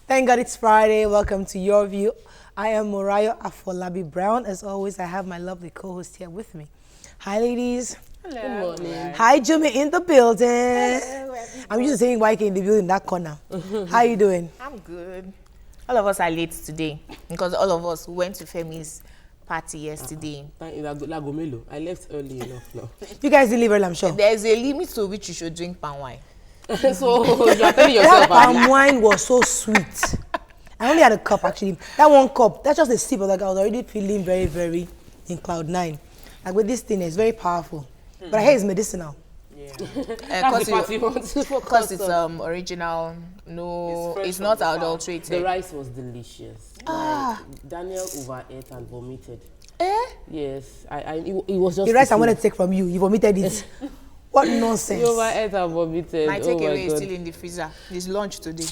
Thank God it's Friday. Welcome to Your View. I am Morayo Afolabi Brown. As always, I have my lovely co-host here with me. Hi, ladies. Hello. Good morning. Hi, Jimmy in the building. I'm used to saying YK in the building, that corner. How you doing? I'm good. All of us are late today because all of us went to Femi's party yesterday. I left early enough now. You guys didn't leave early, I'm sure. There's a limit to which you should drink palm wine. So you're telling yourself, Palm wine was so sweet. I only had a cup actually. That one cup, that's just a sip of that. I was already feeling very, very in cloud nine. Like with this thing, it's very powerful. But I hear it's medicinal. that's the party Because it's original, no, it's not adulterated. The rice was delicious. Like, Daniel overate and vomited. Yes, it was just The rice I wanted to take from you, you vomited it. What nonsense. He overate and vomited. My Oh takeaway is God. still in the freezer. It's lunch today.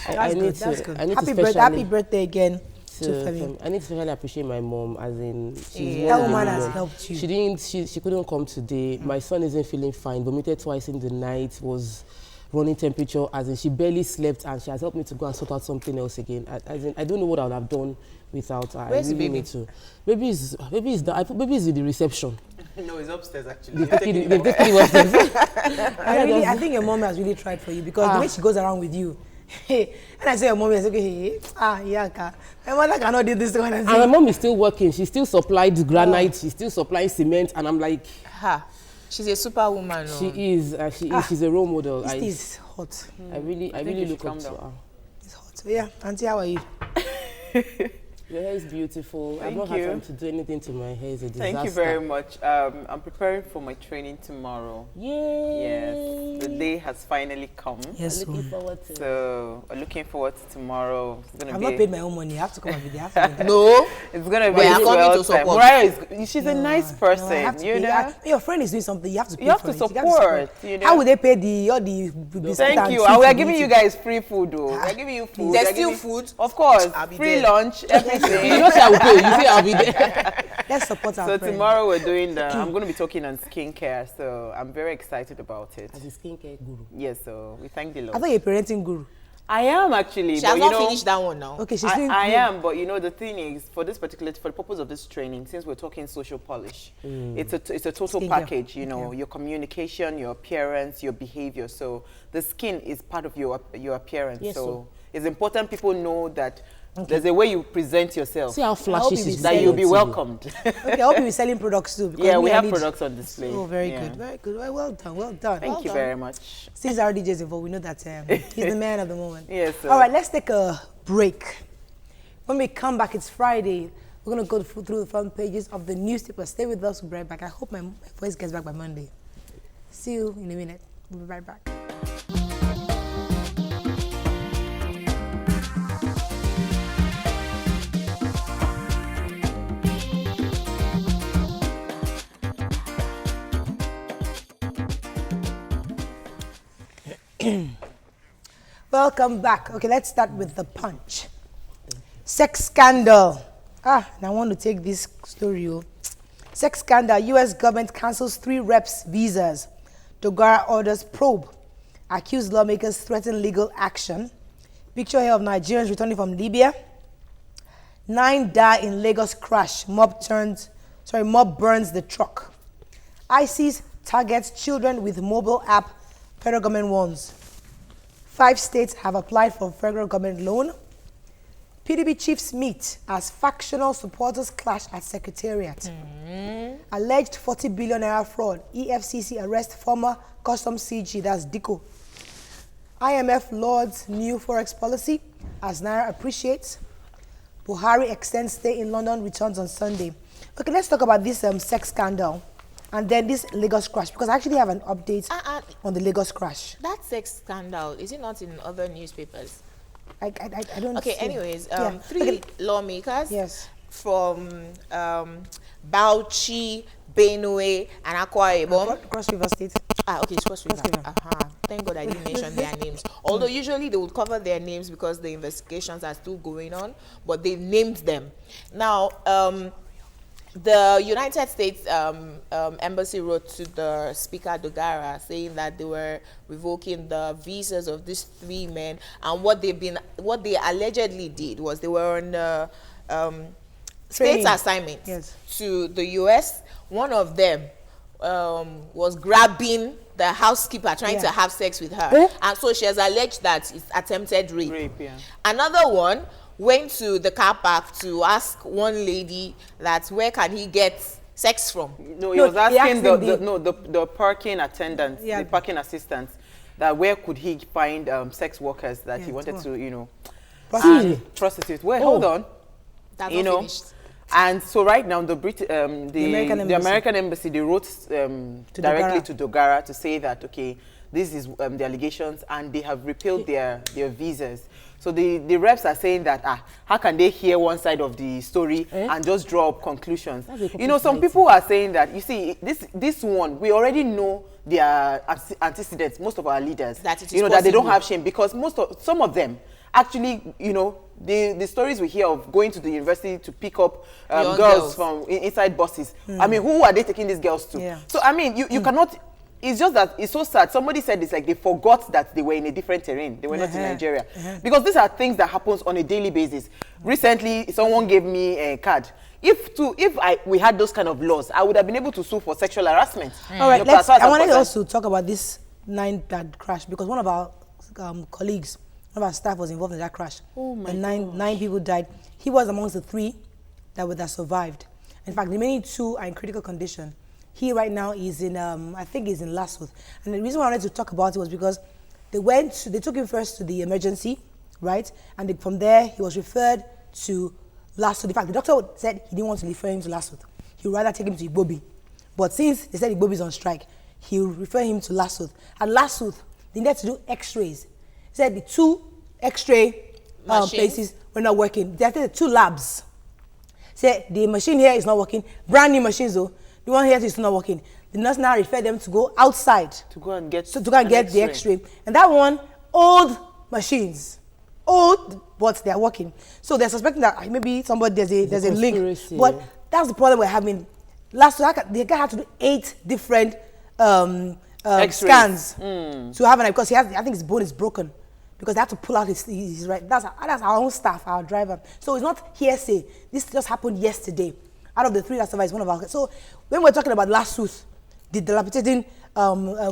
I need That's to. good. I need Happy to birthday, specially. happy birthday again to Femi. I need to especially appreciate my mom, as in she's Yeah. That one woman living has mom. helped you. She couldn't come today. My son isn't feeling fine. Vomited twice in the night. Was running temperature. As in she barely slept, and she has helped me to go and sort out something else again. As in I don't know what I would have done without her. Where's I the really baby? need to. Baby is in the reception. No, it's upstairs actually. They've taken him upstairs. I think your mom has really tried for you because the way she goes around with you. And I say your mom is okay. Yeah, my mother cannot do this one. And my mom is still working. She still supplied granite. She still supplying cement. And I'm like, She's a superwoman. No? she is. She's a role model. This is hot. I really you look should up calm to down. her. It's hot. So yeah, Auntie, how are you? Your hair is beautiful. I've Thank not had you. time to do anything to my hair. It's a disaster. Thank you very much. I'm preparing for my training tomorrow. Yay! Yes, the day has finally come. Yes, Looking forward to it. So I'm looking forward to tomorrow. It's gonna I've be not paid my own money. I have to come and be there. No. It's gonna be We a are coming swell to time. support. Mariah she's a nice No, person. I have to you pay. know. Your friend is doing something. You have to pay You have for to it. support. You know. How would they pay all the biscuit Thank and you. sweet And we are you giving need you to- guys free food, though. We're giving you food. There's We're still giving- food? Of course. I'll be Free there. lunch, everything. You know, say I will pay. You say I'll be there. Let's support our So friend. tomorrow we're doing I'm going to be talking on skincare, so I'm very excited about it. As a skincare guru. Yes, so we thank the I Lord. thought you're a parenting guru. I am actually, She but has you not know, finished that one now. Okay, she's doing. I am, but you know, the thing is, for the purpose of this training, since we're talking social polish, it's a total Skincare. package. You know, Okay. your communication, your appearance, your behavior. So the skin is part of your appearance. Yes, so it's important people know that there's a way you present yourself See how flashy you she's be that saying you'll be on TV. welcomed. Okay, I hope you'll be selling products too. Because Yeah, me, we I have need- products on display. Oh, very Yeah. good, very good. Well done, well done. Thank you very much. Since our DJ's involved, we know that he's the man of the moment. Yes, sir. All right, let's take a break. When we come back, it's Friday. We're going to go through the front pages of the newspaper. Stay with us. We'll be right back. I hope my voice gets back by Monday. See you in a minute. We'll be right back. Welcome back. Okay, let's start with the punch. Sex scandal. Now I want to take this story. Sex scandal. U.S. government cancels 3 reps' visas. Dogara orders probe. Accused lawmakers threaten legal action. Picture here of Nigerians returning from Libya. 9 die in Lagos crash. Mob burns the truck. ISIS targets children with mobile app. Federal government warns. 5 states have applied for federal government loan. PDP chiefs meet as factional supporters clash at Secretariat. Alleged 40 billion naira fraud. EFCC arrest former Customs CG, that's Diko. IMF lauds new forex policy as Naira appreciates. Buhari extends stay in London, returns on Sunday. Okay, let's talk about this sex scandal and then this Lagos crash, because I actually have an update on the Lagos crash. That sex scandal, is it not in other newspapers? I don't Okay, see. anyways, Yeah. 3 Okay. lawmakers Yes. from Bauchi, Benue, and Akwa Ibom. Cross River State. Okay, it's Cross River. Cross River. Thank God I didn't mention their names. Although usually they would cover their names because the investigations are still going on, but they named them. Now, The United States embassy wrote to the Speaker Dogara saying that they were revoking the visas of these 3 men, and what they allegedly did was they were on state assignment to the US. One of them was grabbing the housekeeper, trying to have sex with her, and so she has alleged that it's attempted rape. Another one went to the car park to ask one lady that where can he get sex from. No, he was asking the parking attendant, the parking assistant, that where could he find sex workers that he wanted to, you know, prostitute. Well, hold on. That's not finished. And so right now, the American Embassy, they wrote directly to Dogara to say that, okay, this is the allegations, and they have repealed their visas. So the reps are saying that, how can they hear one side of the story and just draw up conclusions? You know, some people are saying that, you see, this one, we already know their antecedents, most of our leaders, that they don't have shame, because some of them, actually, you know, the stories we hear of going to the university to pick up girls from inside buses. I mean, who are they taking these girls to? So, I mean, you cannot... It's just that it's so sad. Somebody said it's like they forgot that they were in a different terrain. They were not in Nigeria. Because these are things that happens on a daily basis. Recently, someone gave me a card. If we had those kind of laws, I would have been able to sue for sexual harassment. All right, I wanted to also talk about this 9 that crashed, because one of our colleagues, one of our staff was involved in that crash. Oh my God. 9 people died. He was amongst the 3 that survived. In fact, the remaining 2 are in critical condition. He right now is in, I think he's in Lasuth. And the reason why I wanted to talk about it was because they took him first to the emergency, right? And from there, he was referred to Lasuth. In fact, the doctor said he didn't want to refer him to Lasuth. He would rather take him to Igbobi. But since they said Igbobi is on strike, he will refer him to Lasuth. At Lasuth, they needed to do x-rays. He said the 2 x-ray places were not working. They had 2 labs. Said the machine here is not working. Brand new machines though. The one here is not working. The nurse now referred them to go outside to go and get the X-ray. And that one, old machines, but they are working. So they're suspecting that maybe somebody there's a link. But that's the problem we're having. Last week the guy had to do 8 different scans to have an, because I think his bone is broken, because they had to pull out his right. That's our own staff, our driver. So it's not hearsay. This just happened yesterday. Out of the 3 that survived, one of our... So when we're talking about Lasuth, the dilapidating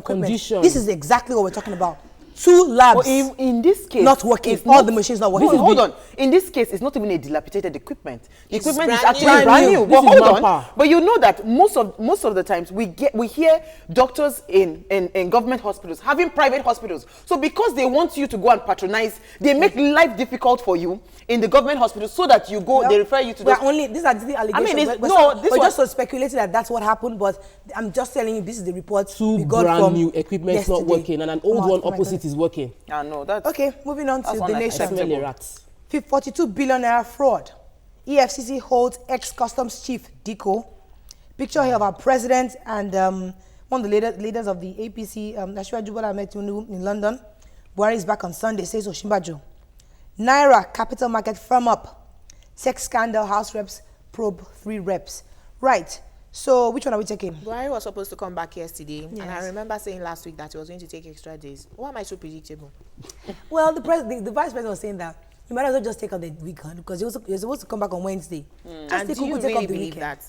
condition, this is exactly what we're talking about. 2 labs in this case not working, all the machines not working. Hold on. In this case, it's not even a dilapidated equipment. The equipment is actually brand new. But hold on. But you know that most of the times we hear doctors in government hospitals having private hospitals. So because they want you to go and patronize, they make life difficult for you in the government hospital, so that you go, they refer you to those. These are the allegations. I mean, we're just speculating that that's what happened, but I'm just telling you, this is the report. 2 brand new equipment not working, and an old one opposite is working. No, that's okay. Moving on to the nation. Rats. 42 billion naira fraud. EFCC holds ex-customs chief Diko. Picture here of our president and one of the leaders of the APC, Asiwaju Bola Ahmed Tinubu in London. Buhari is back on Sunday, says Osinbajo. Naira capital market firm up. Sex scandal, House reps probe 3 reps. Right. So which one are we taking? Buhari was supposed to come back yesterday, and I remember saying last week that he was going to take extra days. Why am I so predictable? Well, the vice president was saying that you might as well just take off the weekend, because you're supposed to come back on Wednesday. And do you really believe that?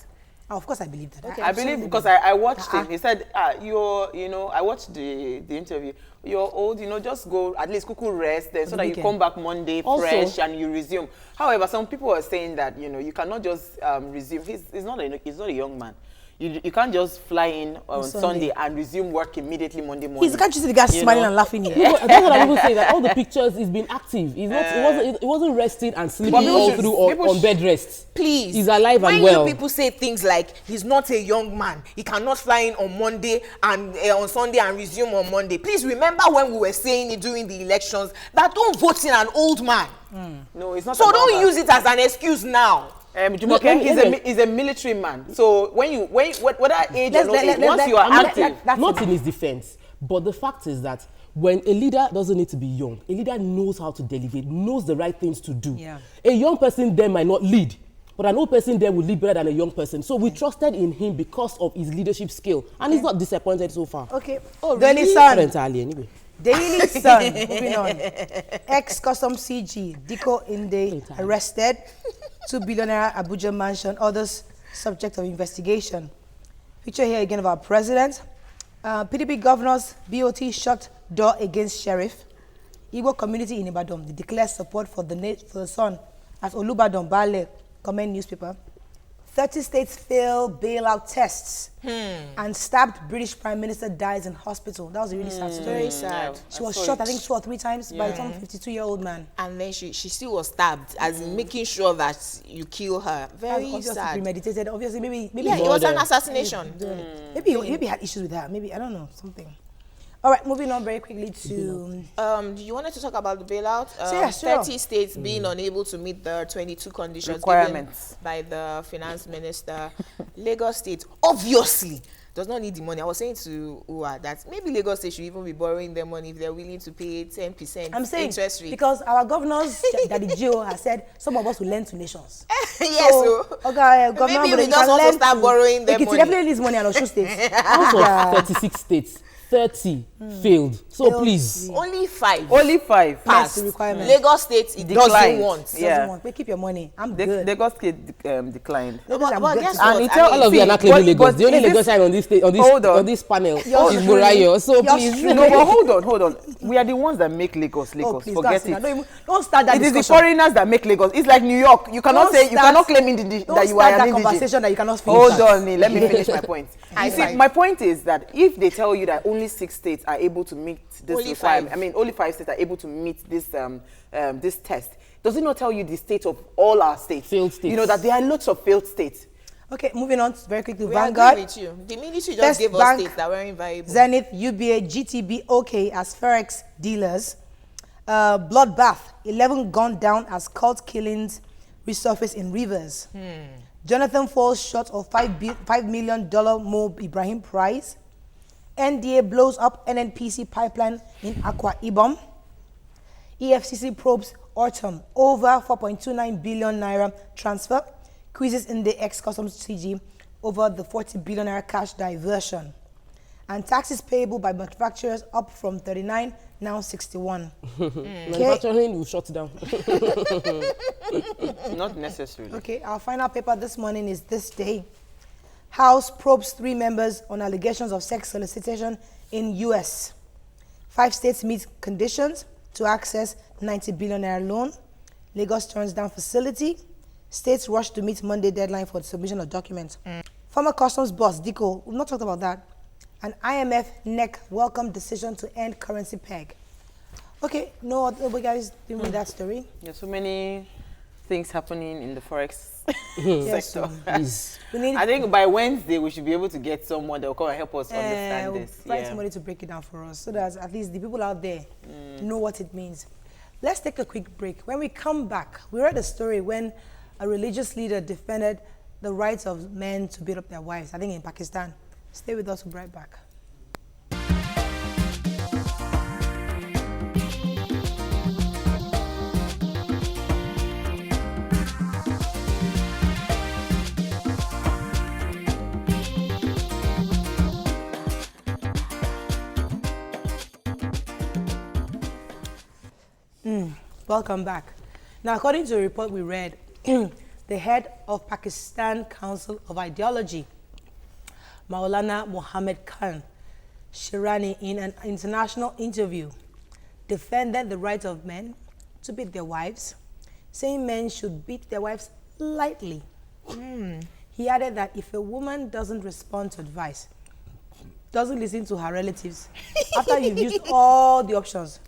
Oh, of course I believe that. Okay, I believe, because I watched him. He said, I watched the interview. You're old, just go, at least cuckoo rest, then, so that you come back Monday fresh and you resume. However, some people are saying that, you cannot just resume. He's not a young man. You can't just fly in on Sunday and resume work immediately Monday morning. Can't you see the guy smiling and laughing here? That's what people say, that all the pictures, he's been active. It wasn't resting and sleeping all through on bed rest. Please. He's alive and well. When people say things like, he's not a young man, he cannot fly in on Monday and on Sunday and resume on Monday. Please remember when we were saying it during the elections, that don't vote in an old man. No, it's not. So don't use it as an excuse now. Jumoke, he's a military man. So whether age or not age, once you are active, not in his defense, but the fact is that when a leader doesn't need to be young, a leader knows how to delegate, knows the right things to do. A young person then might not lead, but an old person there will lead better than a young person. So we trusted in him because of his leadership skill, and he's not disappointed so far. Okay. Oh, Daily really? Sun. Not entirely, anyway. Daily Sun. Moving on. Ex-custom CG Diko Inde arrested. 2 billionaire Abuja mansion. Others subject of investigation. Picture here again of our president. PDP governors, BOT shut door against sheriff. Igbo community in Ibadan, they declare support for the son as Olubadan Bale, comment newspaper. 30 states fail bailout tests. And stabbed British Prime Minister dies in hospital. That was a really sad story. Very sad. She was shot, I think, 2 or 3 times by some 52-year-old man. And then she still was stabbed, as in making sure that you kill her. Very Obviously sad. premeditated. Obviously, maybe Yeah, it was an assassination. maybe he had issues with that. Maybe, I don't know, something. All right, moving on very quickly to... You wanted to talk about the bailout? Yeah, sure. 30 states being unable to meet the 22 conditions Requirements given by the finance minister. Lagos State, obviously, does not need the money. I was saying to Uwa that maybe Lagos State should even be borrowing their money if they're willing to pay 10% I'm saying, interest rate. because our governors, Daddy Gio, has said some of us will lend to nations. Yes, so okay, governor, maybe but we you just can want to lend start borrowing their Ekiti money. definitely needs money and Osun State. Out of 36 states, 30 failed. So Failed. please, only 5 Only 5. passed. the requirement. Lagos State, it doesn't Declined. want. Yeah. Doesn't want. Wait, keep your money. I'm good. Lagos State declined. Lagos, I'm But good guess to- what? And it I tell- mean, all of you are not claiming Lagos. The only is this- Lagos side on this Hold on. on this panel Yours is truly. Burayo. So Yours please, truly. No, but hold on. We are the ones that make Lagos. Oh, please, Forget don't, it. don't start that It is the discussion. foreigners that make Lagos. It's like New York. You cannot Don't you start- cannot claim that you Don't are start an that indigene. conversation that you cannot finish. Hold on, let me finish my point. High You see, five. my point is that if they tell you that only 6 states are able to meet this Only requirement, 5. I mean, only 5 states are able to meet this this test, does it not tell you the state of all our states? Failed states. You know that there are lots of failed states. Okay, moving on very quickly. We Vanguard, agree with you. The military just First gave us Bank, states that weren't viable. Zenith, UBA, GTB, OK as Forex dealers. Bloodbath, 11 gunned down as cult killings resurface in Rivers. Jonathan falls short of $5 million Mo Ibrahim prize. NDA blows up NNPC pipeline in Akwa Ibom. EFCC probes Orton over 4.29 billion naira transfer. Quizzes in the ex-customs CG over the 40 billion naira cash diversion. And taxes payable by manufacturers up from 39, now 61. manufacturing will shut down. Not necessarily. Okay, our final paper this morning is This Day. House probes 3 members on allegations of sex solicitation in U.S. 5 states meet conditions to access 90 billion naira loan. Lagos turns down facility. States rush to meet Monday deadline for the submission of documents. Former customs boss Diko, we've not talked about that. An IMF NEC welcome decision to end currency peg. Okay, no other guys doing with that story. There's so many things happening in the forex Yes, sector. Please. We need I think by Wednesday we should be able to get someone that will come and help us understand we'll this. find somebody to break it down for us so that at least the people out there know what it means. Let's take a quick break. When we come back, we read a story when a religious leader defended the rights of men to beat up their wives, I think in Pakistan. Stay with us, we'll be right back. Welcome back. Now, according to a report we read, the head of Pakistan Council of Ideology, Maulana Mohammed Khan Shirani, in an international interview, defended the right of men to beat their wives, saying men should beat their wives lightly. He added that if a woman doesn't respond to advice, doesn't listen to her relatives, after you've used all the options,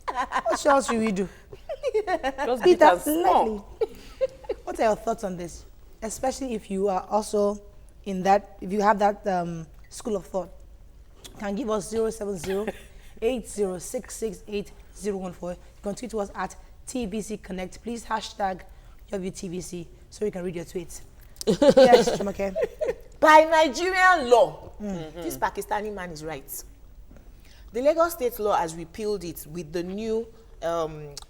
what else should we do? Just Beat beat her us small. lightly. What are your thoughts on this? Especially if you are also in that, if you have that school of thought. Can give us 070-80668014. You can tweet to us at TVC Connect. Please hashtag YourViewTVC so we can read your tweets. Yes, Jumoke. By Nigerian law, this Pakistani man is right. The Lagos state law has repealed it with the new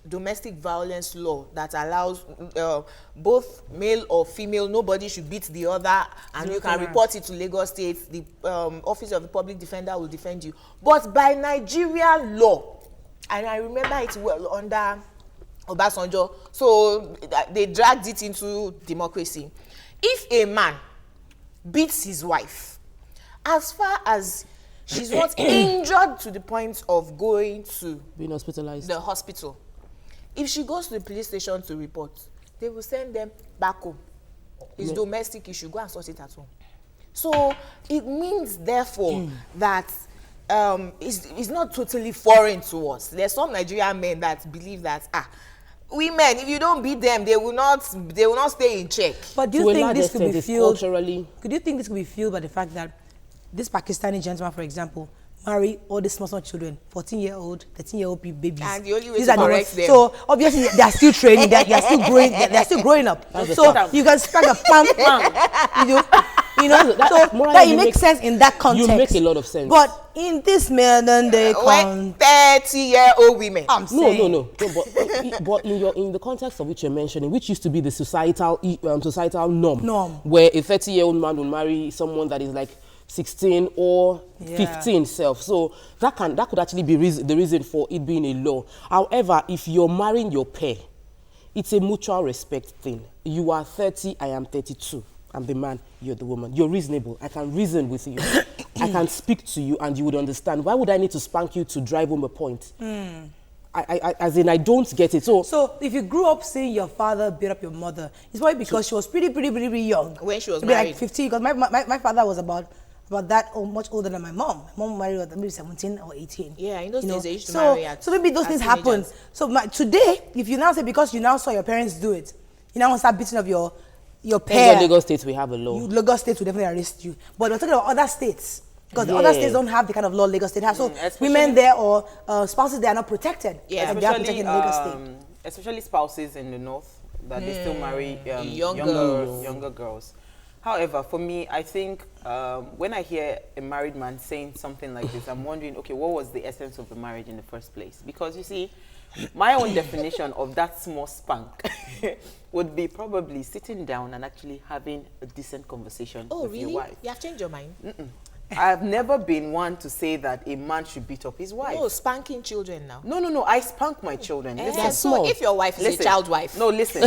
domestic violence law that allows both male or female, nobody should beat the other, and you can report it to Lagos State. The Office of the Public Defender will defend you. But by Nigerian law, and I remember it well under Obasanjo, so they dragged it into democracy. If a man beats his wife, as far as she's not injured to the point of going to being hospitalized, the hospital, if she goes to the police station to report, they will send them back home. It's domestic issue. Go and sort it at home. So it means, therefore, that it's not totally foreign to us. There's some Nigerian men that believe that women, if you don't beat them, they will not stay in check. But do you think this could be fueled? Culturally, could you think this could be fueled by the fact that this Pakistani gentleman, for example, marry all the small children, 14-year-old, 13-year-old babies? And the only way to correct them. So obviously they are still training, they are still growing, they are still growing up. So you can spank a pam, you know, that it makes sense in that context. You make a lot of sense. But in this modern day context, 30-year-old women. No. But in the context of which you're mentioning, which used to be the societal norm, where a 30-year-old man will marry someone that is like 16 or 15 self. So that could actually be the reason for it being a law. However, if you're marrying your pair, it's a mutual respect thing. You are 30, I am 32. I'm the man, you're the woman. You're reasonable. I can reason with you. I can speak to you and you would understand. Why would I need to spank you to drive home a point? As in, I don't get it. So if you grew up seeing your father beat up your mother, it's probably because she was pretty young. When she was married? Like 15, because my father was about that or much older than my mom. My mom married at maybe 17 or 18. Yeah, in those days they used to marry at so maybe those things happen. So today, if you now say because you now saw your parents do it, you now want to start beating up your pair. In Lagos State, we have a law. Lagos State will definitely arrest you. But we're talking about other states. Because the other states don't have the kind of law Lagos State has. So women there or spouses there are not protected. Yeah, they are protected in Lagos State. Especially spouses in the north, that they still marry younger girls. However, for me, I think when I hear a married man saying something like this, I'm wondering, okay, what was the essence of the marriage in the first place? Because you see, my own definition of that small spank would be probably sitting down and actually having a decent conversation with your wife. You have changed your mind? I've never been one to say that a man should beat up his wife. No, spanking children now. No, I spank my children. Listen, so if your wife is a child wife. No, listen.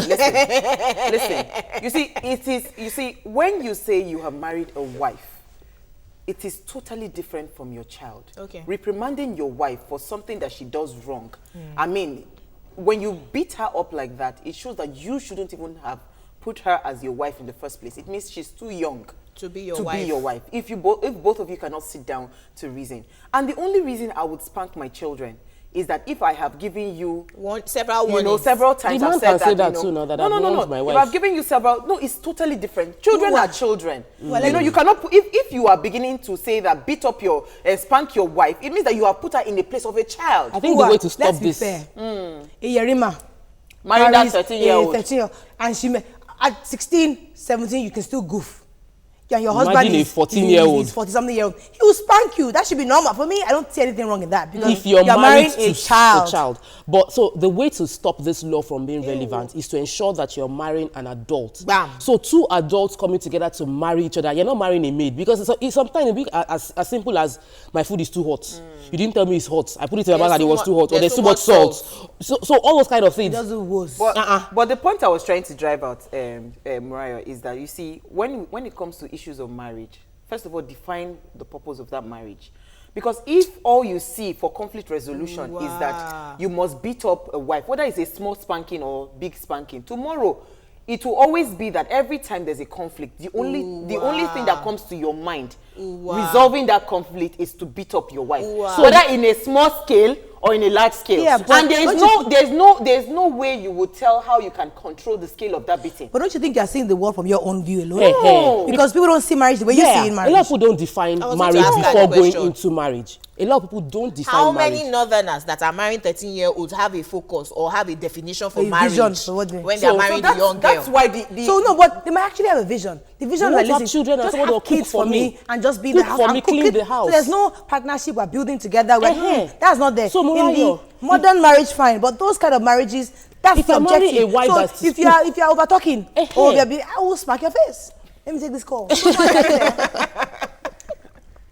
You see, when you say you have married a wife, it is totally different from your child. Okay. Reprimanding your wife for something that she does wrong. I mean, when you beat her up like that, it shows that you shouldn't even have put her as your wife in the first place. It means she's too young to be your wife. If both of you cannot sit down to reason. And the only reason I would spank my children is that if I have given you several times, the man can say that too now that I've warned my wife. If I've given you several, it's totally different. Children are children. Well, you cannot put, if you are beginning to say that beat up spank your wife, it means that you have put her in the place of a child. I think the way to stop this. Iyerima married that 13-year-old. And she at 16, 17, you can still goof. And your husband Imagine is 14-year-old. 40-something-year-old. He will spank you. That should be normal. For me, I don't see anything wrong in that. Because if you're married to a child. But so the way to stop this law from being relevant is to ensure that you're marrying an adult. Bam. So two adults coming together to marry each other. You're not marrying a maid. Because it's sometimes as simple as my food is too hot. You didn't tell me it's hot. I put it in my mouth and it was too hot. Or there's too much salt. So all those kind of things. It doesn't work. But the point I was trying to drive out, Mariah, is that you see, when it comes to issues of marriage, first of all, define the purpose of that marriage. Because if all you see for conflict resolution is that you must beat up a wife, whether it's a small spanking or big spanking, tomorrow it will always be that every time there's a conflict, the only thing that comes to your mind resolving that conflict is to beat up your wife. So whether in a small scale or in a large scale. Yeah, and there's no way you would tell how you can control the scale of that beating. But don't you think you're seeing the world from your own view alone? No. Because people don't see marriage the way you see in marriage. A lot of people don't define marriage before going into marriage. A lot of people don't define marriage. How many northerners that are marrying 13-year-olds have a focus or have a definition for marriage when they're marrying a young girl? That's why but they might actually have a vision. The vision like, listen, children just have kids for me and just be in the house. Clean the house. So there's no partnership we're building together. That's not there. So Mariah, Modern marriage, fine, but those kind of marriages, that's if the objective. A wife so that's if you are over talking, or I will smack your face. Let me take this call.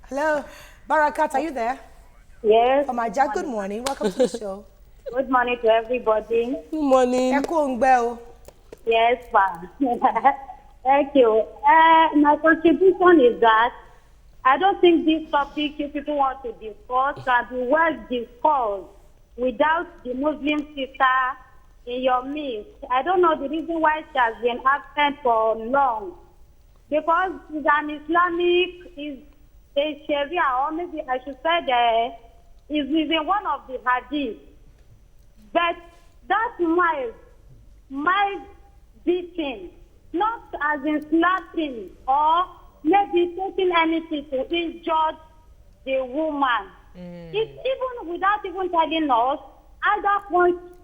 Hello, Barakat, are you there? Yes. From Aja, good morning. Welcome to the show. Good morning to everybody. Good morning. Yes, ma'am. Thank you. My contribution is that I don't think this topic you people want to discuss can be well discussed without the Muslim sister in your midst. I don't know the reason why she has been absent for long. Because it's an Islamic, is a Sharia, or maybe I should say is in one of the hadith. But that mild beating, not as in slapping or maybe taking anything to injure the woman. It's even without even telling us, either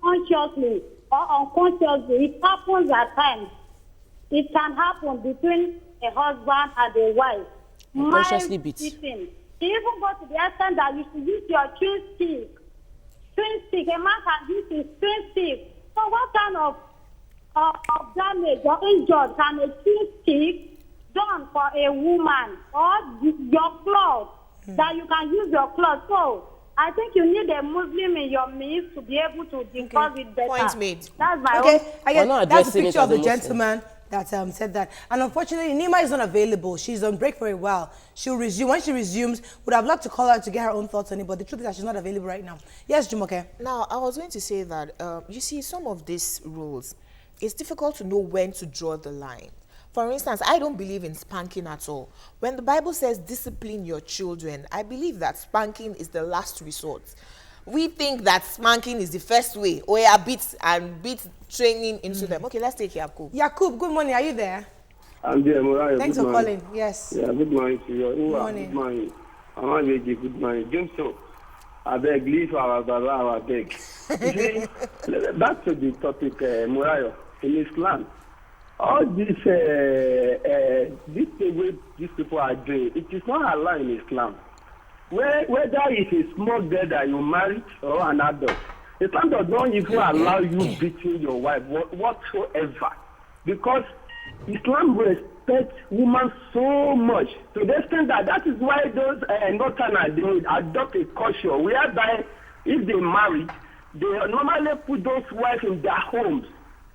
consciously or unconsciously, it happens at times. It can happen between a husband and a wife. Consciously beating. You even go to the extent that you should use your twin stick. Twin stick, a man can use his twin stick. So what kind of damage or injury can a twin stick done for a woman, or your clothes, that you can use your clothes? So I think you need a Muslim in your midst to be able to discuss it better. Point made. That's my Okay, own. I guess that's the picture of the Muslim. gentleman that said that. And unfortunately, Nima is not available. She's on break for a while. She'll resume. When she resumes, would have loved to call her to get her own thoughts on it, but the truth is that she's not available right now. Yes, Jumoke. Now, I was going to say that, you see, some of these rules, it's difficult to know when to draw the line. For instance, I don't believe in spanking at all. When the Bible says discipline your children, I believe that spanking is the last resort. We think that spanking is the first way, or beat training into them. Okay, let's take Yakub. Yakub, good morning. Are you there? I'm there, Moriah. Thanks for calling. Yes. Yeah, good morning to you. Good morning. Good morning. Good morning. Jameson, I beg, leave our Baba, I beg. Back to the topic, Moriah, in Islam. All this way these people are doing, it is not allowed in Islam. Whether it's a small girl that you marry or an adult, Islam does not even allow you beating your wife whatsoever, because Islam respects women so much to the extent that is why those Northerners, they adopt a culture whereby if they marry, they normally put those wives in their homes.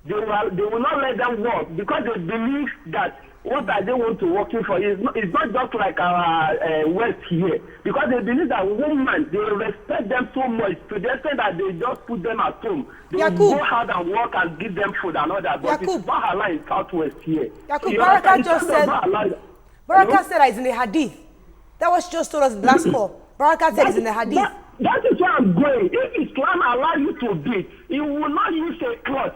They will not let them work because they believe that what are they want to working for? It's not just like our West here, because they believe that women, they respect them so much to the extent that they just put them at home. They go out and work and give them food and all that, but it's not allowed in Southwest here. Yakub, Baraka just said, Baraka said it's in the hadith. That was just told us last call. Baraka said it's in the hadith. That is where I'm going. If Islam allow you to beat, you will not use a cloth.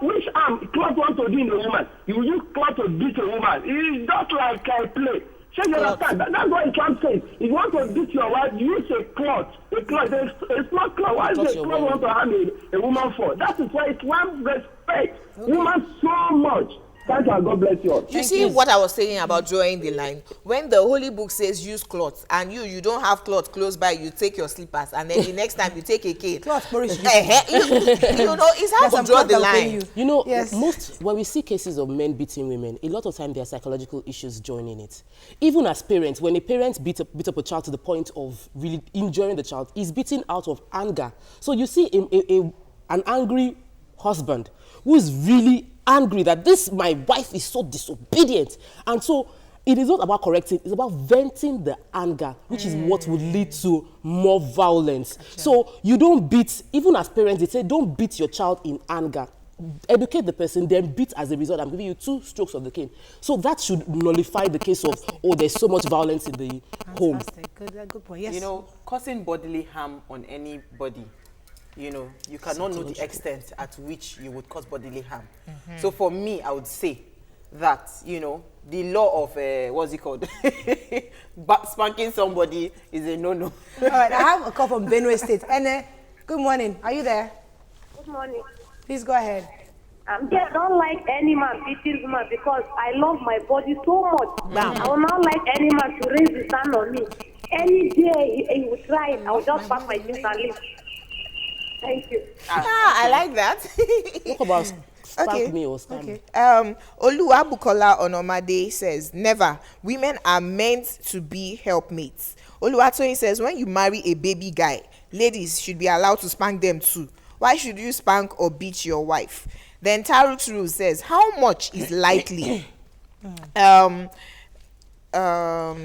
Which cloth want to do in a woman? You use cloth to beat a woman. It's just like a play. So you understand? That's what Islam says. If you want to beat your wife, you use a cloth. A cloth. It's not cloth. Why is a cloth want to harm a woman for? That is why Islam respects women so much. Thank you, God bless you all. You see what I was saying about drawing the line? When the Holy Book says use cloth, and you don't have cloth close by, you take your slippers, and then the next time you take a cane. Cloth, you know, it's hard to draw the line. You know, when we see cases of men beating women, a lot of times there are psychological issues joining it. Even as parents, when a parent beat up a child to the point of really injuring the child, he's beating out of anger. So you see an angry husband who is really angry that my wife is so disobedient, and so it is not about correcting, it's about venting the anger, which is what would lead to more violence. Gotcha. So you don't beat, even as parents, they say don't beat your child in anger. Educate the person, then beat as a result. I'm giving you 2 strokes of the cane. So that should nullify the case of, there's so much violence in the home. Good point. Yes. You know, causing bodily harm on anybody, you know, you cannot know the extent at which you would cause bodily harm. So for me, I would say that, you know, the law of, what's it called? Spanking somebody is a no-no. All right, I have a call from Benue State. Ene, good morning. Are you there? Good morning. Please go ahead. I don't like any man beating woman because I love my body so much. I will not like any man to raise his hand on me. Any day he will try it, I will just pack my things and leave. I like that. Talk about spank me or stamp me. Oluwabukola Onomade says, never. Women are meant to be helpmates. Oluwatoyin says, when you marry a baby guy, ladies should be allowed to spank them too. Why should you spank or beat your wife? Then Taruk's rule says, how much is likely?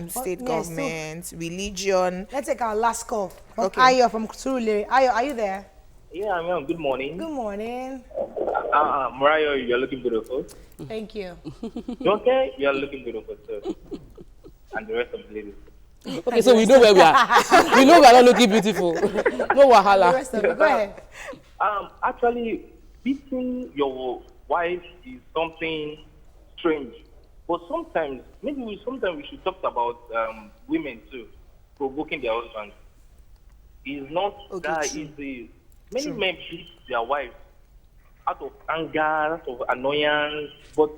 State government, religion. Let's take our last call. Okay. Ayo from Surulere. Ayo, are you there? Yeah, I'm on. Good morning. Good morning. Mariah, you're looking beautiful. Thank you. Okay, you're looking beautiful too. And the rest of the ladies. Okay, so we know where we are. We know we are not looking beautiful. No wahala. The rest of it. Go ahead. Actually, beating your wife is something strange. But sometimes we should talk about women too, provoking their husbands. It's not that easy. Many men beat their wives out of anger, out of annoyance, but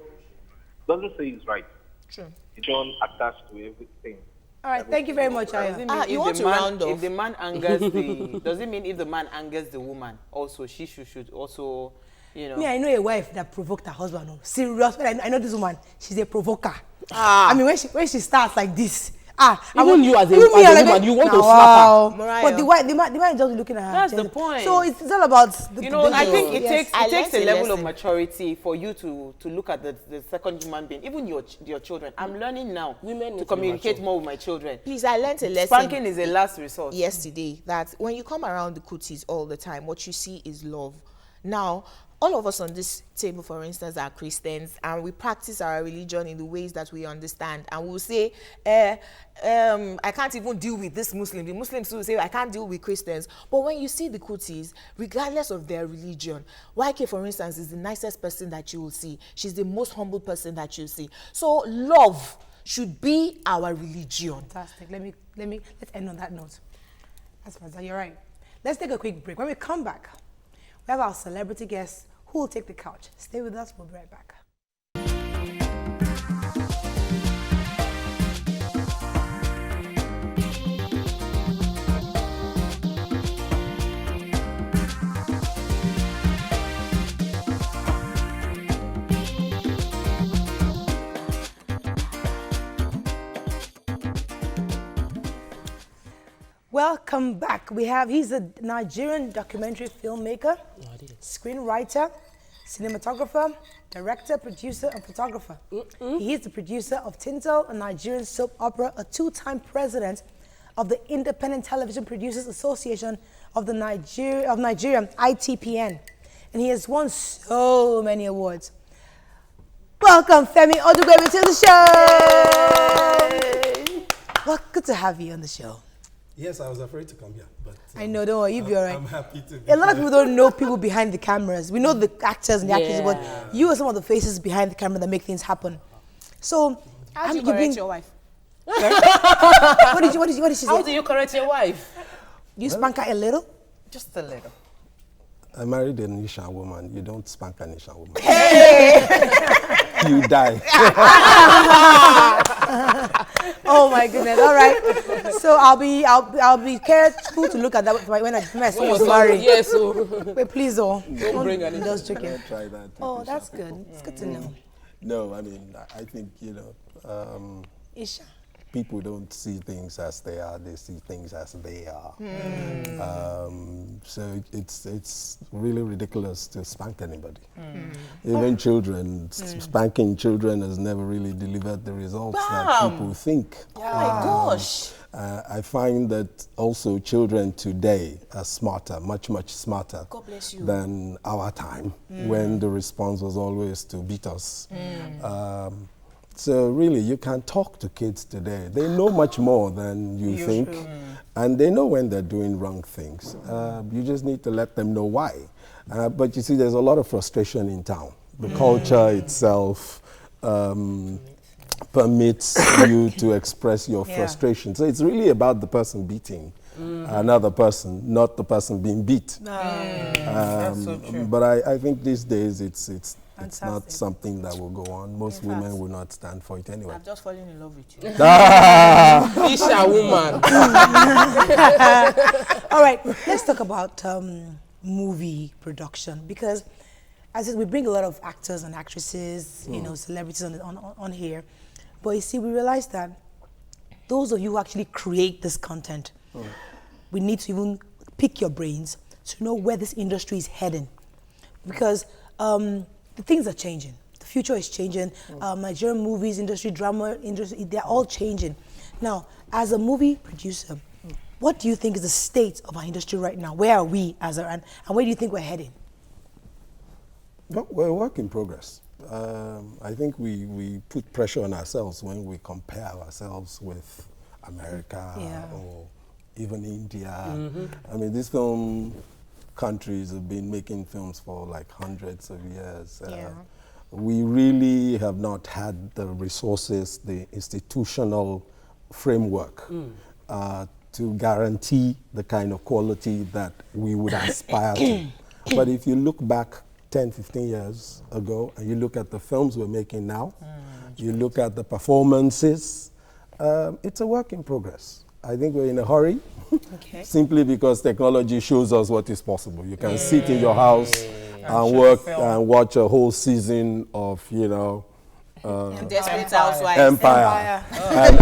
doesn't say it's right. True. It's not attached to everything. All right, thank you very much, Ayo. You want to round off? If the man angers the, does it mean if the man angers the woman, also she should also, you know? Me, I know a wife that provoked her husband. Oh, serious. I know this woman. She's a provoker. I mean, when she starts like this, even you as a woman, you want to slap her. Mariah. But the man is just looking at her. That's the point. So it's all about the, You know, I think it Yes. takes a learned a level of lesson. maturity for you to look at the second human being, even your children. I'm learning now Women need to to be communicate mature. more with my children. Please, I learned a lesson. Spanking is a last resort. Yesterday that when you come around the cooties all the time, what you see is love. Now, all of us on this table, for instance, are Christians, and we practice our religion in the ways that we understand. And we'll say, I can't even deal with this Muslim. The Muslims will say, I can't deal with Christians. But when you see the cooties, regardless of their religion, YK, for instance, is the nicest person that you will see. She's the most humble person that you'll see. So love should be our religion. Fantastic. Let's end on that note. That's fantastic. You're right. Let's take a quick break. When we come back, we have our celebrity guest who will take the couch. Stay with us. We'll be right back. Welcome back. He's a Nigerian documentary filmmaker, screenwriter, cinematographer, director, producer, and photographer. He is the producer of Tinto, a Nigerian soap opera, a two-time president of the Independent Television Producers Association of Nigeria, ITPN. And he has won so many awards. Welcome, Femi Odugbebi, to the show. Well, good to have you on the show. Yes, I was afraid to come here, but I know, don't worry, you'll be all right. I'm happy to be A lot of here. people don't know people behind the cameras. We know the actors and the actresses, but you are some of the faces behind the camera that make things happen. So, How do you correct your wife? What did she say? How do you correct your wife? You spank her a little? Just a little. I married an Ishan woman. You don't spank an Ishan woman. You die. Oh my goodness! All right. So I'll be careful to look at that when I son was married. Yes, so Wait, please, don't bring anything. Just joking. Try that. Oh, that's good. It's good to know. No, I mean, I think, Isha. people don't see things as they are, they see things as they are. So it's really ridiculous to spank anybody. Even children, spanking children has never really delivered the results that people think. Oh my gosh. I find that also children today are smarter, much smarter God bless you. than our time when the response was always to beat us. So really, you can talk to kids today. They know much more than you think, and they know when they're doing wrong things. You just need to let them know why. But you see, there's a lot of frustration in town. The culture itself permits you to express your frustration. So it's really about the person beating another person, not the person being beat. That's so true. But I think these days it's not something that will go on. Most women will not stand for it anyway. I've just fallen in love with you. Isha woman. All right, let's talk about movie production? Because as we bring a lot of actors and actresses, you know, celebrities on here, but you see, we realize that those of you who actually create this content, we need to even pick your brains to know where this industry is heading, because the things are changing. The future is changing. Nigerian movies industry, drama industry, they're all changing. Now, as a movie producer, what do you think is the state of our industry right now? Where are we and where do you think we're heading? Well, we're a work in progress. I think we put pressure on ourselves when we compare ourselves with America or even India. I mean, these film countries have been making films for like hundreds of years. We really have not had the resources, the institutional framework to guarantee the kind of quality that we would aspire to. But if you look back 10, 15 years ago, and you look at the films we're making now, you look at the performances, it's a work in progress. I think we're in a hurry, simply because technology shows us what is possible. You can sit in your house and work and watch a whole season of, you know, Desperate Housewives. Empire.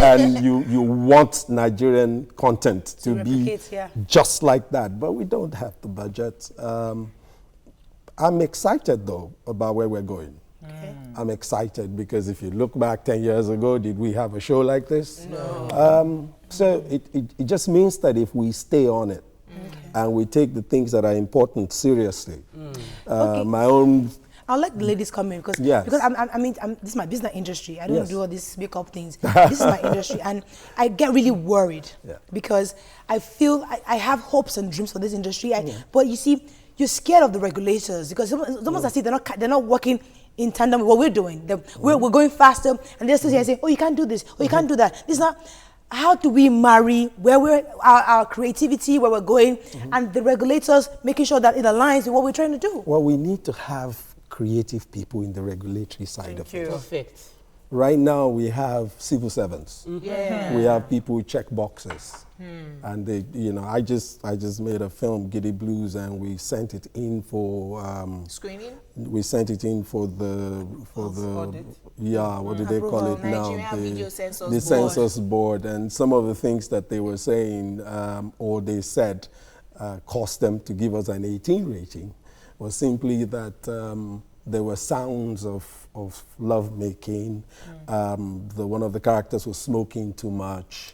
And you want Nigerian content to be just like that, but we don't have the budget. I'm excited though about where we're going. I'm excited because if you look back 10 years ago, did we have a show like this? No. So it just means that if we stay on it and we take the things that are important seriously, my own... I'll let the ladies come in because this is my business industry. I don't do all these makeup things. This is my industry, and I get really worried because I feel I have hopes and dreams for this industry. But you see, you're scared of the regulators because it's almost as if they're not working in tandem with what we're doing. We're going faster, and they're still here saying, "Oh, you can't do this. Oh, you can't do that." This is not. How do we marry where we're our creativity, where we're going, and the regulators making sure that it aligns with what we're trying to do? Well, we need to have creative people in the regulatory side of it. Perfect. Right now we have civil servants. We have people who check boxes. And they, you know, I just made a film, Giddy Blues, and we sent it in for screening. We sent it in for the audit? What do they call it now? Video Censors the Censors Board. And some of the things that they were saying or they said caused them to give us an 18 rating was simply that there were sounds of love making. One of the characters was smoking too much.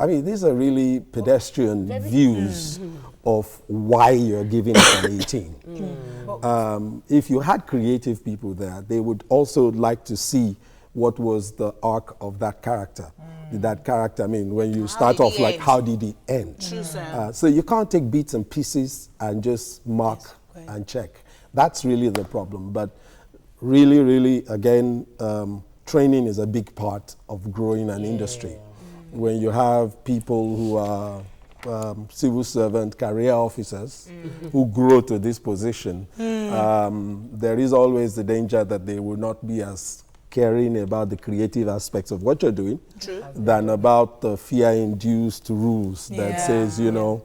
I mean, these are really pedestrian views of why you're giving it an 18. If you had creative people there, they would also like to see what was the arc of that character. Did that character, I mean, when you start off, like, how did it end? True, sir. So you can't take bits and pieces and just mark and check. That's really the problem. But really, really, again, training is a big part of growing an industry. When you have people who are civil servant career officers who grow to this position, there is always the danger that they will not be as caring about the creative aspects of what you're doing than about the fear-induced rules that says, you know,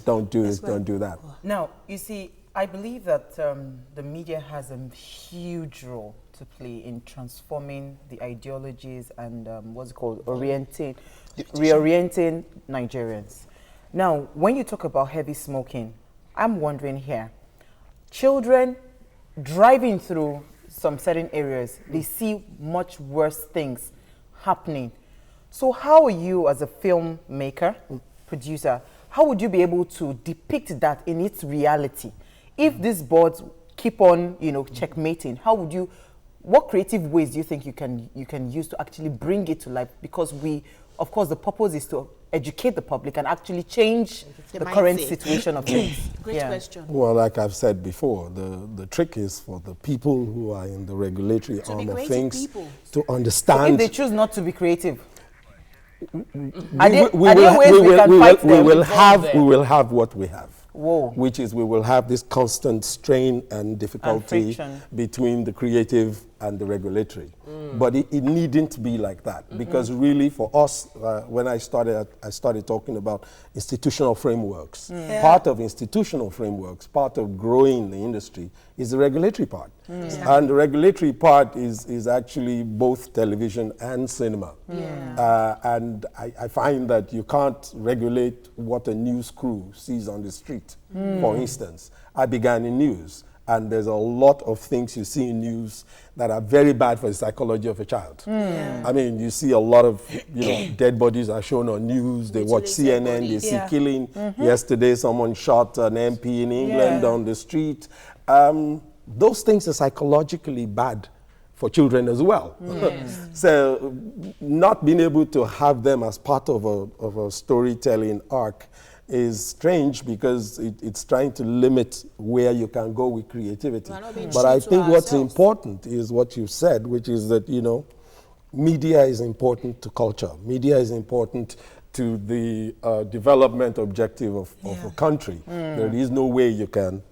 don't do this, don't do that. Now, you see, I believe that the media has a huge role to play in transforming the ideologies and what's it called, reorienting Nigerians. Now, when you talk about heavy smoking, I'm wondering here, children driving through some certain areas, they see much worse things happening. So how are you as a filmmaker, producer, how would you be able to depict that in its reality? If these boards keep on, you know, checkmating, how would you, what creative ways do you think you can use to actually bring it to life? Because we, of course, the purpose is to educate the public and actually change the current situation of things. Great question. Well, like I've said before, the trick is for the people who are in the regulatory arm of things to understand. So if they choose not to be creative, we will have what we have. Which is we will have this constant strain and difficulty between the creative and the regulatory. But it needn't be like that, because really for us, when I started talking about institutional frameworks. Part of institutional frameworks, part of growing the industry is the regulatory part. And the regulatory part is actually both television and cinema. And I find that you can't regulate what a news crew sees on the street. For instance, I began in news, and there's a lot of things you see in news that are very bad for the psychology of a child. I mean, you see a lot of dead bodies are shown on news. They watch CNN, they see killing. Yesterday, someone shot an MP in England on the street. Those things are psychologically bad for children as well. So not being able to have them as part of a storytelling arc is strange, because it's trying to limit where you can go with creativity. But I think what's important is what you said, which is that, media is important to culture. Media is important to the development objective of a country. There is no way you can,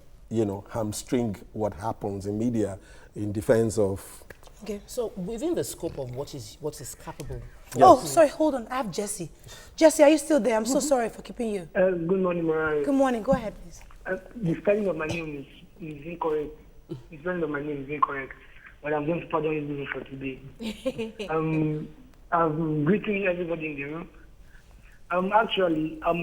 hamstring what happens in media in defense of. Okay. So within the scope of what is capable. Yes. Oh, sorry, hold on. I have Jesse. Jesse, are you still there? I'm so sorry for keeping you. Good morning, Mariah. Good morning. Go ahead, please. The spelling of my name is incorrect. The spelling of my name is incorrect. But I'm going to pardon you for today. I'm greeting everybody in the room. I'm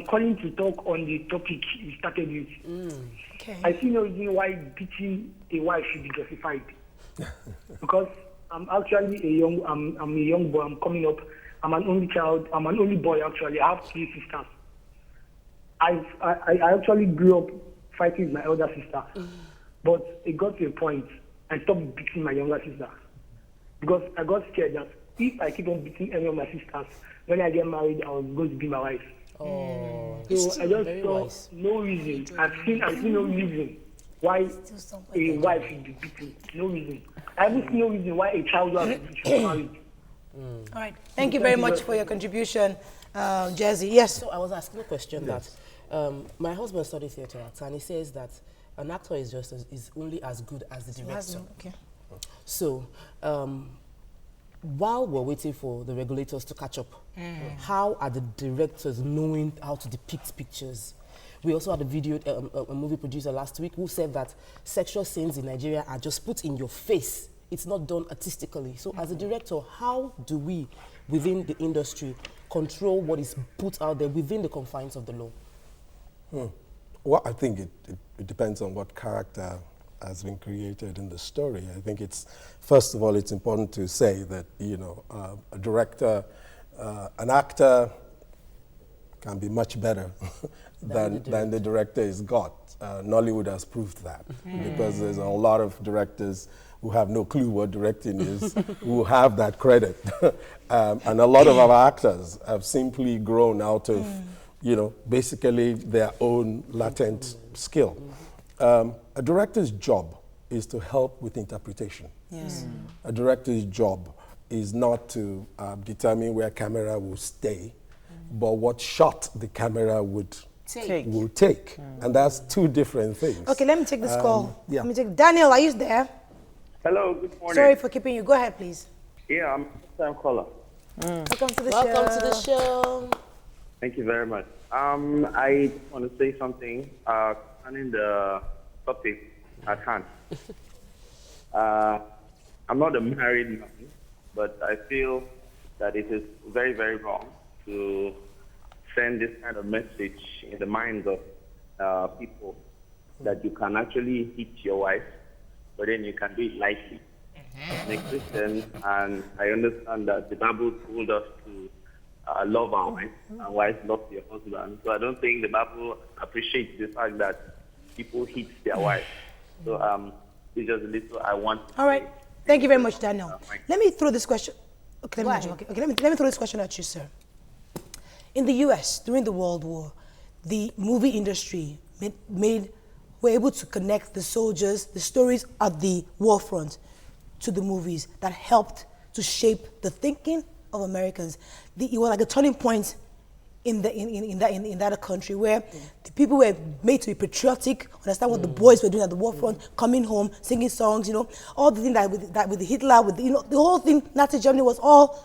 calling to talk on the topic you started with. Okay. I see no reason why beating a wife should be justified. Because I'm actually I'm a young boy. I'm coming up. I'm an only child. I'm an only boy, actually. I have 3 sisters. I actually grew up fighting with my elder sister. But it got to a point, I stopped beating my younger sister. Because I got scared that if I keep on beating any of my sisters, when I get married, I was going to be my wife. So I just saw no reason. I've seen no reason why a wife should be beaten. No reason. I haven't seen no reason why a child should be married. All right. Thank you very much for your contribution, Jesse. Yes. So I was asking a question that my husband studied theatre arts, and he says that an actor is only as good as the director. Okay. So while we're waiting for the regulators to catch up, how are the directors knowing how to depict pictures? We also had a movie producer last week who said that sexual scenes in Nigeria are just put in your face. It's not done artistically. So as a director, how do we, within the industry, control what is put out there within the confines of the law? Well, I think it depends on what character has been created in the story. I think first of all, it's important to say that, a director, an actor can be much better than the director is got. Nollywood has proved that, because there's a lot of directors who have no clue what directing is, who have that credit. And a lot of our actors have simply grown out of, basically their own latent skill. A director's job is to help with interpretation. Yes. A director's job is not to determine where camera will stay, but what shot the camera would take. And that's 2 different things. Okay, let me take this call. Yeah. Let me take Daniel, are you there? Hello, good morning. Sorry for keeping you. Go ahead, please. Yeah, I'm a first-time caller. Welcome to the show. Welcome to the show. Thank you very much. I want to say something concerning the topic at hand. I'm not a married man, but I feel that it is very, very wrong to send this kind of message in the minds of people that you can actually hit your wife, but then you can do it lightly. I'm a Christian, and I understand that the Bible told us to love our wife, and wives love their husband. So I don't think the Bible appreciates the fact that people hit their wife. So it's just a little I want to All right. say. Thank you very much, Daniel. Let me throw this question. Okay, let me throw this question at you, sir. In the U.S., during the World War, the movie industry were able to connect the soldiers, the stories at the war front, to the movies that helped to shape the thinking of Americans. It was like a turning point in that country where the people were made to be patriotic, understand what the boys were doing at the war front, coming home, singing songs, all the thing that with Hitler, with the whole thing, Nazi Germany was all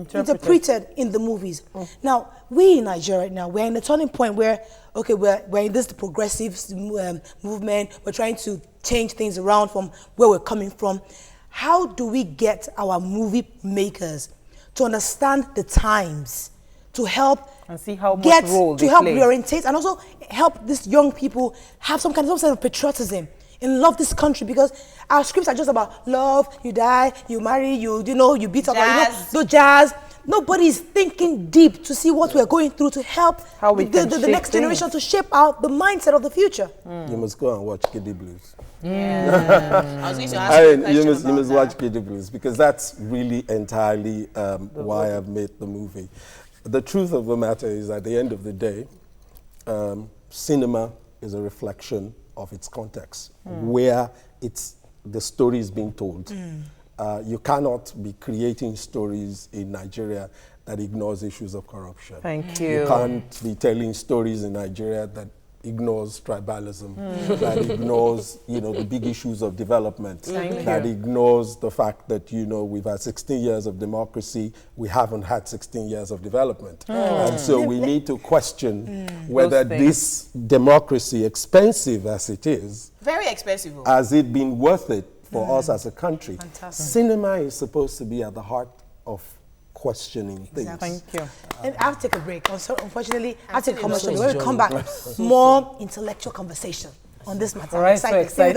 interpreted in the movies. Now, we in Nigeria right now, we're in a turning point where, okay, we're in this progressive movement, we're trying to change things around from where we're coming from. How do we get our movie makers to understand the times, to help and see how much role they play, reorientate, and also help these young people have some sense of patriotism and love this country? Because our scripts are just about love, you die, you marry, you beat up, no jazz. Nobody's thinking deep to see what we're going through to help the next generation to shape out the mindset of the future. You must go and watch Kiddy Blues. Yeah. I was going to ask you must watch Kiddy Blues, because that's really entirely why I've made the movie. The truth of the matter is, at the end of the day, cinema is a reflection of its context, where the story is being told. You cannot be creating stories in Nigeria that ignores issues of corruption. Thank you. You can't be telling stories in Nigeria that ignores tribalism, that ignores, the big issues of development, that ignores the fact that, we've had 16 years of democracy, we haven't had 16 years of development. And so we need to question whether this democracy, expensive as it is, very expensive, has it been worth it for us as a country? Fantastic. Cinema is supposed to be at the heart of questioning things. Thank you. And I have to take a break. Unfortunately, I have to take a commercial. When we come back, more intellectual conversation on this matter. All right, so excited.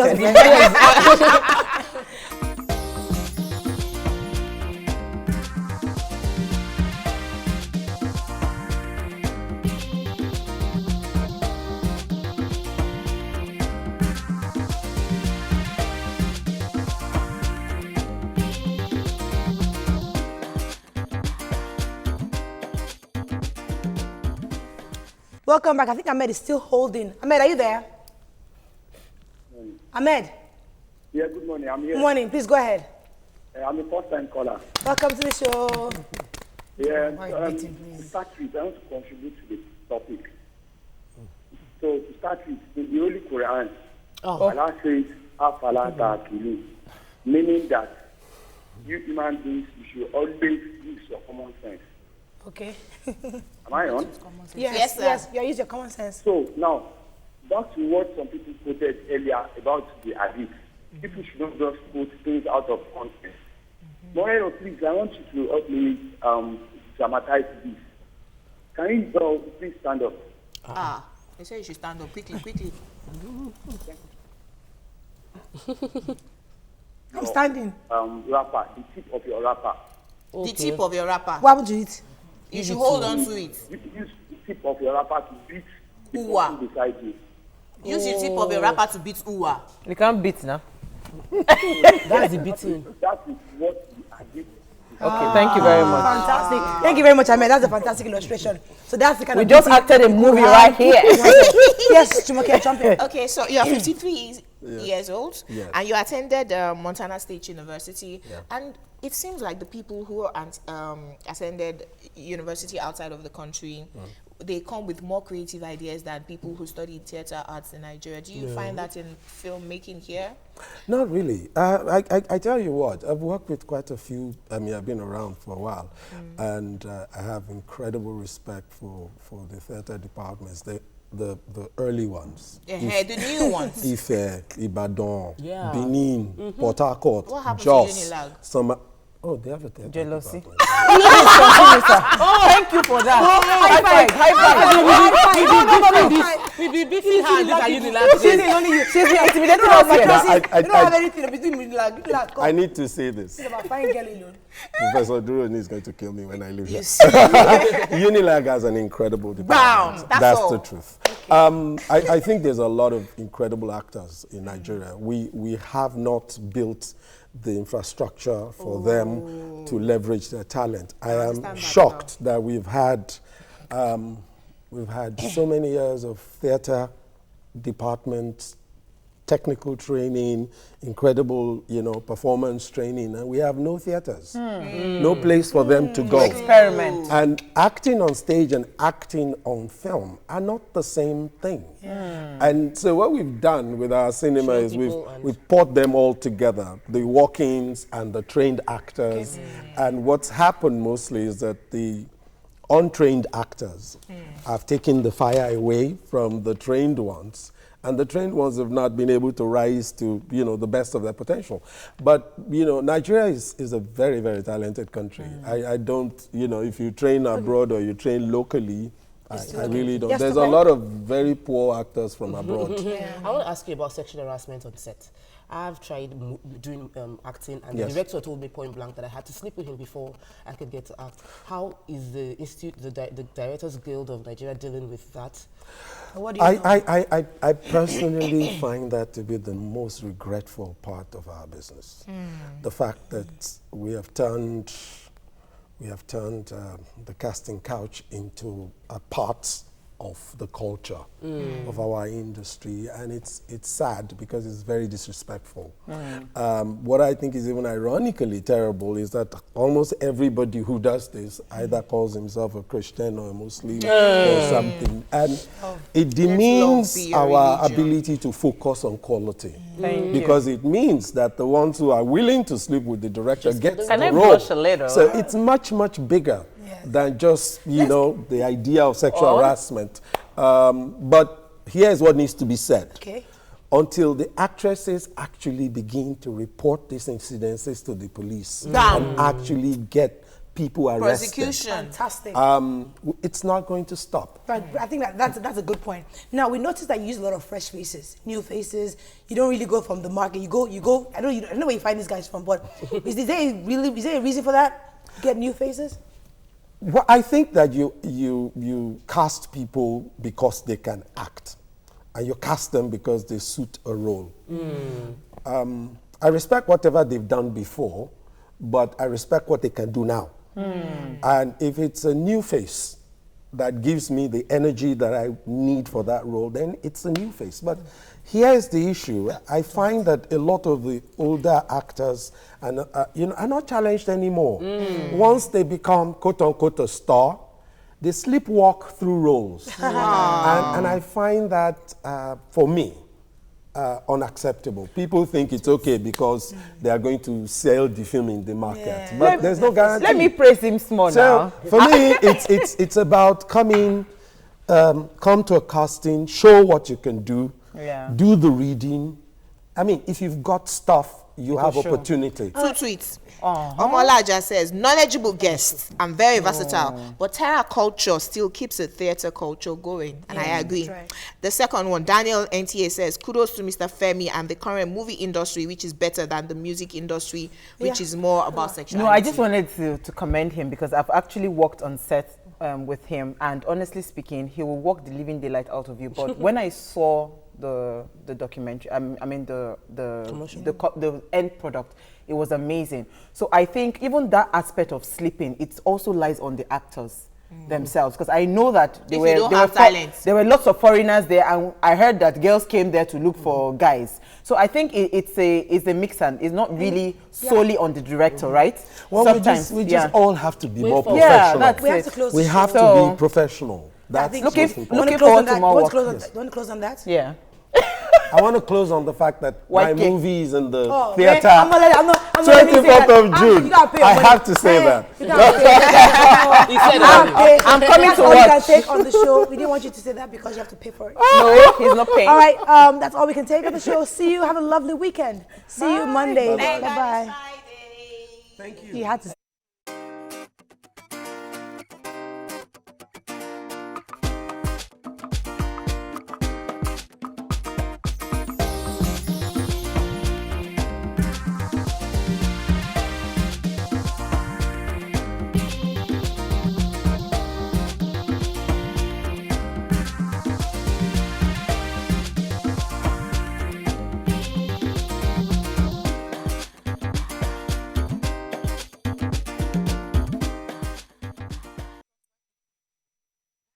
Welcome back. I think Ahmed is still holding. Ahmed, are you there? Ahmed? Yeah, good morning. I'm here. Good morning. Please go ahead. I'm a first-time caller. Welcome to the show. Yeah, to start with, I want to contribute to the topic. So, to start with, in the Holy Quran, Allah says, Afala ta'qilu, meaning that you human beings, you should always use your common sense. Okay. Am I on? Yes, yes. You use your common sense. So now, back to what some people quoted earlier about the hadith. People should not just quote things out of context. Moreno, please, I want you to help me dramatize this. Can you please stand up? They say you should stand up quickly. I'm standing. Wrapper, the tip of your wrapper. Okay. The tip of your wrapper. What would you eat? You should hold on to it. You use the tip of your wrapper to beat the person beside you. Use the tip of your wrapper to beat Uwa. You can't beat now. That's the beating. That is what I did. Okay, thank you very much. Fantastic. Thank you very much, Ahmed. That's a fantastic illustration. So that's the kind we of... We just acted a movie right here. Yes, Jumoke, jump in. Okay, so you're 53 years old, and you attended Montana State University, and it seems like the people who attended university outside of the country, they come with more creative ideas than people who study theater arts in Nigeria. Do you find that in filmmaking here? Not really. I tell you what, I've worked with quite a few. I mean, I've been around for a while, and I have incredible respect for the theater departments. The early ones. The new ones. Ife, Ibadan, Benin, Port Harcourt, what happened Jos. To Unilag? They have a theater jealousy. Thank you for that. High five. We be beating her. Look at Unilag. She's intimidating us here. You don't have anything between Unilag. I need to say this. It's about fine girl alone. Professor Duroni is going to kill me when I leave here. Unilag has an incredible department. That's the truth. Okay. I think there's a lot of incredible actors in Nigeria. We have not built the infrastructure for them to leverage their talent. I am shocked that we've had so many years of theater department technical training, incredible, performance training, and we have no theaters, no place for them to go. Experiment. And acting on stage and acting on film are not the same thing. And so what we've done with our cinema is we've brought them all together, the walk-ins and the trained actors. And what's happened mostly is that the untrained actors have taken the fire away from the trained ones, and the trained ones have not been able to rise to, the best of their potential. But, Nigeria is a very, very talented country. I don't, if you train abroad or you train locally, I really don't. Yes, There's a lot of very poor actors from abroad. I want to ask you about sexual harassment on set. I've tried doing acting, and the director told me point blank that I had to sleep with him before I could get to act. How is the institute, the Directors Guild of Nigeria, dealing with that? What do you know? I personally find that to be the most regretful part of our business. The fact that we have turned the casting couch into a part of the culture of our industry, and it's sad because it's very disrespectful. What I think is even ironically terrible is that almost everybody who does this either calls himself a Christian or a Muslim or something, and it demeans our ability to focus on quality. Because it means that the ones who are willing to sleep with the director get the role. So it's much, much bigger than just, the idea of sexual harassment. But here's what needs to be said. Until the actresses actually begin to report these incidences to the police and actually get people arrested. Prosecution. Fantastic. It's not going to stop. Right, I think that's a good point. Now, we noticed that you use a lot of fresh faces, new faces. You don't really go from the market. You go. I don't know where you find these guys from, but is there a reason for that? Get new faces? Well, I think that you cast people because they can act, and you cast them because they suit a role. I respect whatever they've done before, but I respect what they can do now. And if it's a new face that gives me the energy that I need for that role, then it's a new face. But here's the issue. I find that a lot of the older actors are not challenged anymore. Once they become, quote-unquote, a star, they sleepwalk through roles. And I find that, for me, unacceptable. People think it's okay because they are going to sell the film in the market, but there's no guarantee. Let me praise him small now. For me, it's about come to a casting, show what you can do, do the reading. I mean, if you've got stuff, you have opportunity. 2 tweets. Omolaja says, knowledgeable guests and very versatile, but terror culture still keeps the theatre culture going, and I agree. Right. The second one, Daniel NTA says, kudos to Mr. Femi and the current movie industry, which is better than the music industry, which is more about sexuality. No, I just wanted to commend him because I've actually worked on set with him, and honestly speaking, he will work the living daylight out of you. But when I saw the documentary, I mean the end product, it was amazing. So I think even that aspect of sleeping, it also lies on the actors themselves, because I know that there were lots of foreigners there, and I heard that girls came there to look for guys. So I think it's a mix, and it's not really solely on the director, right? Well, sometimes we just all have to be more professional. We have to be professional. That's looking forward to more work. Do you want to close on that? Yeah. I want to close on the fact that my movie is in the theater. 24th of June. I have to say that. I'm coming to watch. That's all we can take on the show. We didn't want you to say that because you have to pay for it. No, he's not paying. All right, that's all we can take on the show. See you. Have a lovely weekend. See you Monday. Bye-bye. Thank you. You had to